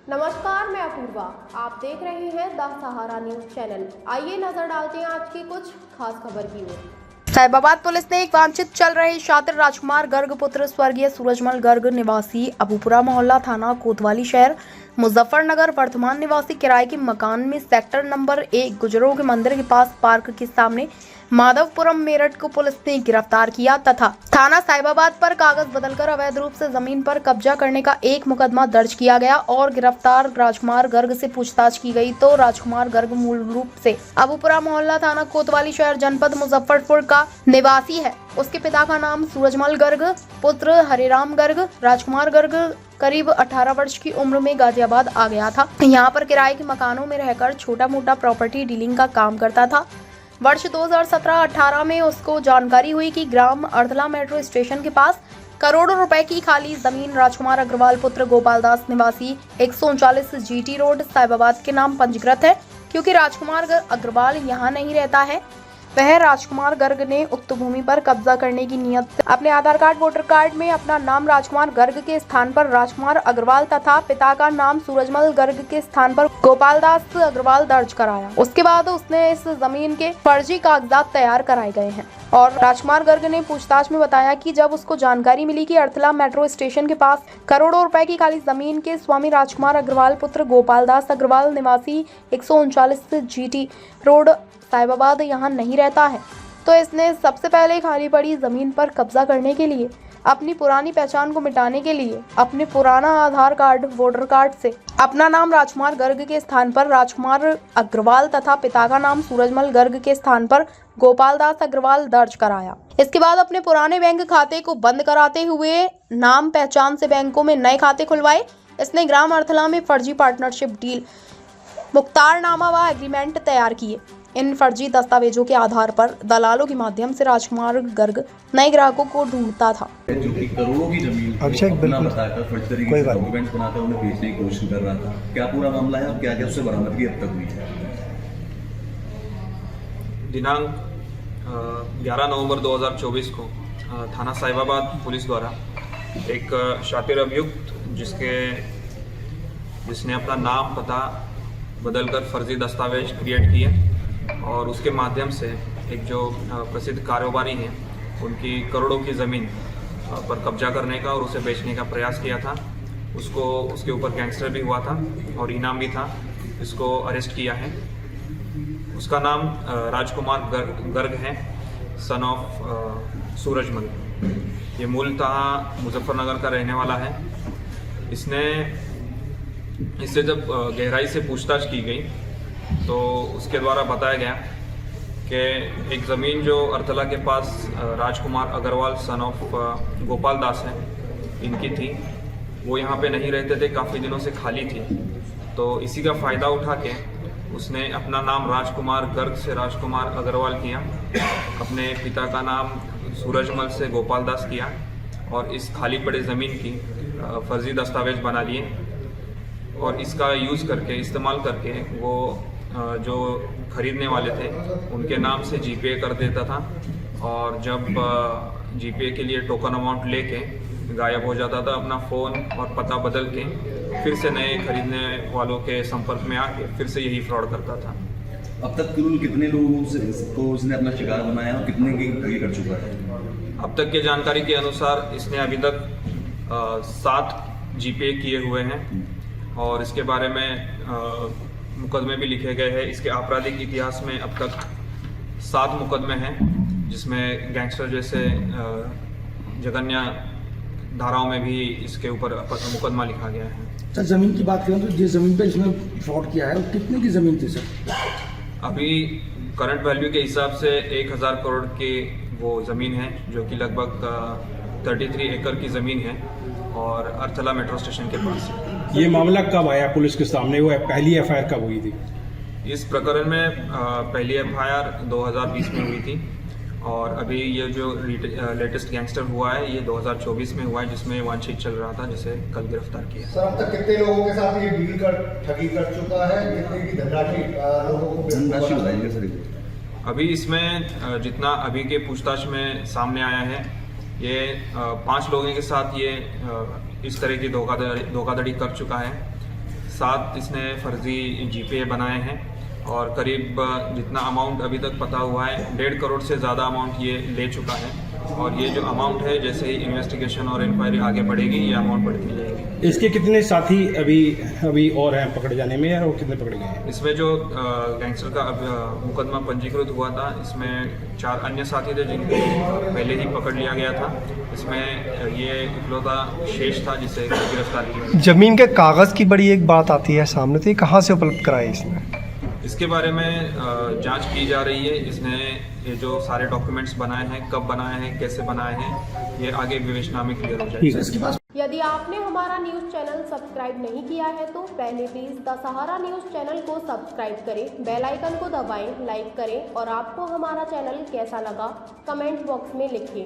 नमस्कार, मैं अपूर्वा। आप देख रहे हैं द सहारा न्यूज चैनल। आइए नजर डालते हैं आज की कुछ खास खबर की ओर। साहिबाबाद पुलिस ने एक वांछित चल रहे शातिर राजकुमार गर्ग पुत्र स्वर्गीय सूरजमल गर्ग निवासी अबूपुरा मोहल्ला थाना कोतवाली शहर मुजफ्फरनगर वर्तमान निवासी किराए के मकान में सेक्टर नंबर 1 गुजरों के मंदिर के पास पार्क के सामने माधवपुरम मेरठ को पुलिस ने गिरफ्तार किया तथा थाना साहिबाबाद पर कागज बदलकर अवैध रूप से जमीन पर कब्जा करने का एक मुकदमा दर्ज किया गया और गिरफ्तार राजकुमार गर्ग से पूछताछ की गई तो राजकुमार गर्ग मूल रूप से अबूपुरा मोहल्ला थाना कोतवाली शहर जनपद मुजफ्फरपुर का निवासी है। उसके पिता का नाम सूरजमल गर्ग, पुत्र हरिराम गर्ग। राजकुमार गर्ग करीब 18 वर्ष की उम्र में गाजियाबाद आ गया था। यहाँ पर किराए के मकानों में रहकर छोटा मोटा प्रॉपर्टी डीलिंग का काम करता था। वर्ष 2017-18 में उसको जानकारी हुई कि ग्राम अर्थला मेट्रो स्टेशन के पास करोड़ों रुपए की खाली जमीन राजकुमार अग्रवाल पुत्र गोपाल दास निवासी 139 GT रोड साहिबाबाद के नाम पंजीकृत है। क्योंकि राजकुमार अग्रवाल यहाँ नहीं रहता है, वह राजकुमार गर्ग ने उक्त भूमि पर कब्जा करने की नियत अपने आधार कार्ड वोटर कार्ड में अपना नाम राजकुमार गर्ग के स्थान पर राजकुमार अग्रवाल तथा पिता का नाम सूरजमल गर्ग के स्थान पर गोपाल दास अग्रवाल दर्ज कराया। उसके बाद उसने इस जमीन के फर्जी कागजात तैयार कराए गए हैं और राजकुमार गर्ग ने पूछताछ में बताया कि जब उसको जानकारी मिली कि अर्थला मेट्रो स्टेशन के पास करोड़ों रुपए की खाली जमीन के स्वामी राजकुमार अग्रवाल पुत्र गोपाल दास अग्रवाल निवासी 139 GT रोड साहिबाबाद यहाँ नहीं रहता है, तो इसने सबसे पहले खाली पड़ी जमीन पर कब्जा करने के लिए अपनी पुरानी पहचान को मिटाने के लिए अपने पुराना आधार कार्ड वोटर कार्ड से अपना नाम राजकुमार गर्ग के स्थान पर राजकुमार अग्रवाल तथा पिता का नाम सूरजमल गर्ग के स्थान पर गोपाल दास अग्रवाल दर्ज कराया। इसके बाद अपने पुराने बैंक खाते को बंद कराते हुए नाम पहचान से बैंकों में नए खाते खुलवाए। इसने ग्राम अर्थला में फर्जी पार्टनरशिप डील मुख्तारनामा व एग्रीमेंट तैयार किए। इन फर्जी दस्तावेजों के आधार पर दलालों के माध्यम से राजकुमार गर्ग नए ग्राहकों को ढूंढता था। जो कि करोड़ों की जमीन अपना बताकर फर्जी तरीके से डॉक्यूमेंट बनाकर उन्हें बेचने की कोशिश कर रहा था। क्या पूरा मामला है और क्या क्या उससे बरामदगी अब तक हुई है? दिनांक 11 नवंबर 2024 को थाना साहिबाबाद पुलिस द्वारा एक शातिर अभियुक्त जिसने अपना नाम पता बदलकर फर्जी दस्तावेज क्रिएट किए और उसके माध्यम से एक जो प्रसिद्ध कारोबारी हैं उनकी करोड़ों की ज़मीन पर कब्जा करने का और उसे बेचने का प्रयास किया था। उसके ऊपर गैंगस्टर भी हुआ था और इनाम भी था। इसको अरेस्ट किया है। उसका नाम राजकुमार गर्ग है, सन ऑफ सूरजमल। ये मूलतः मुजफ्फरनगर का रहने वाला है। इससे जब गहराई से पूछताछ की गई तो उसके द्वारा बताया गया कि एक ज़मीन जो अर्थला के पास राजकुमार अग्रवाल सन ऑफ गोपाल दास है इनकी थी, वो यहाँ पे नहीं रहते थे, काफ़ी दिनों से खाली थी। तो इसी का फ़ायदा उठा के उसने अपना नाम राजकुमार गर्ग से राजकुमार अग्रवाल किया, अपने पिता का नाम सूरजमल से गोपाल दास किया और इस खाली पड़े ज़मीन की फर्जी दस्तावेज बना लिए और इसका यूज़ करके इस्तेमाल करके वो जो खरीदने वाले थे उनके नाम से जीपे कर देता था और जब जीपे के लिए टोकन अमाउंट लेके गायब हो जाता था, अपना फ़ोन और पता बदल के फिर से नए खरीदने वालों के संपर्क में आके फिर से यही फ्रॉड करता था। अब तक कुल कितने लोगों को उसने अपना शिकार बनाया और कितने की ठगी कर चुका है? अब तक की जानकारी के अनुसार इसने अभी तक 7 जीपे किए हुए हैं और इसके बारे में मुकदमे भी लिखे गए हैं। इसके आपराधिक इतिहास में अब तक 7 मुकदमे हैं जिसमें गैंगस्टर जैसे जघन्य धाराओं में भी इसके ऊपर मुकदमा लिखा गया है। सर, जमीन की बात करें तो जिस जमीन पे इसने फ्रॉड किया है वो कितने की जमीन थी सर? अभी करंट वैल्यू के हिसाब से 1000 करोड़ की वो ज़मीन है जो कि लगभग 33 एकड़ की ज़मीन है और अर्थला मेट्रो स्टेशन के पास है। ये मामला कब आया पुलिस के सामने? वो पहली FIR कब हुई थी? इस प्रकरण में पहली FIR 2020 में हुई थी और अभी ये जो लेटेस्ट गैंगस्टर हुआ है ये 2024 में हुआ है जिसमें वांछित चल रहा था, जिसे कल गिरफ्तार किया। सर, अब तक कितने लोगों के साथ ये डील कर ठगी कर चुका है? कितने की धनराशि लोगों को बताइए सर। अभी इसमें जितना अभी के पूछताछ में सामने आया है ये 5 लोगों के साथ ये इस तरह की धोखाधड़ी कर चुका है। 7 इसने फर्जी जीपे बनाए हैं और करीब जितना अमाउंट अभी तक पता हुआ है 1.5 करोड़ से ज़्यादा अमाउंट ये ले चुका है। और ये जो अमाउंट है जैसे ही इन्वेस्टिगेशन और इंक्वायरी आगे बढ़ेगी ये अमाउंट बढ़ती जाएगी। इसके कितने साथी अभी और हैं पकड़े जाने में, और कितने पकड़े गए हैं? इसमें जो गैंगस्टर का मुकदमा पंजीकृत हुआ था इसमें 4 अन्य साथी थे जिनको पहले ही पकड़ लिया गया था। इसमें ये इकलौता शेष था जिसे गिरफ्तार किया। जमीन के कागज की बड़ी एक बात आती है सामने, तो ये कहाँ से उपलब्ध कराए इसने? इसके बारे में जांच की जा रही है। इसने ये जो सारे डॉक्यूमेंट्स बनाए हैं, कब बनाए हैं, कैसे बनाए हैं, ये आगे विवेचना में क्लियर हो जाएगा। इसके पास यदि आपने हमारा न्यूज़ चैनल सब्सक्राइब नहीं किया है तो पहले please the Sahara news channel को सब्सक्राइब करें, बेल आइकन को दबाएं, लाइक करें और आपको हमारा चैनल कैसा लगा कमेंट बॉक्स में लिखें।